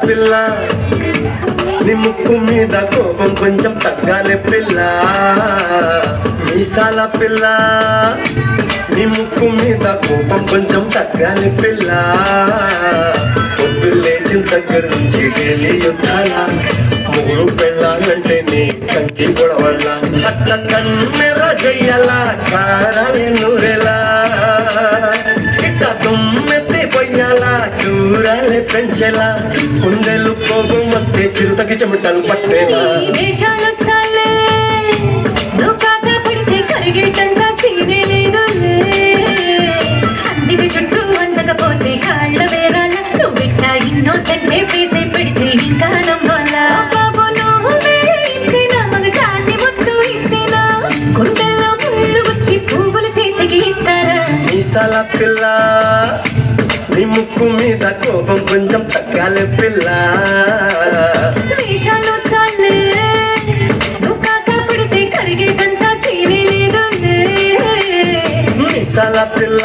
పిల్ల నీ ముక్కు మీద కోపం కొంచెం తగ్గాలి పిల్ల మీసాల పిల్ల నీ ముక్కు మీద కోపం కొంచెం తగ్గాలి పిల్ల పొద్దు లేచిన దగ్గర నుంచి డైలీ యుద్ధాల మూడు పెళ్ళాలంటే నీ కంకి గొడవల్ల అట్ట కన్నెర చెయ్యాల కారాలి నూరెలా ఇట్ట దుమ్మెత్తి పొయ్యాలా చూరాలే పెంచేలా కుందెలు కోపం వస్తే చిరుతకి చెమటలు పట్టేలా మీసాల పిల్ల నీ ముక్కు మీద కోపం కొంచెం తగ్గాలి పిల్ల మీసాల పిల్ల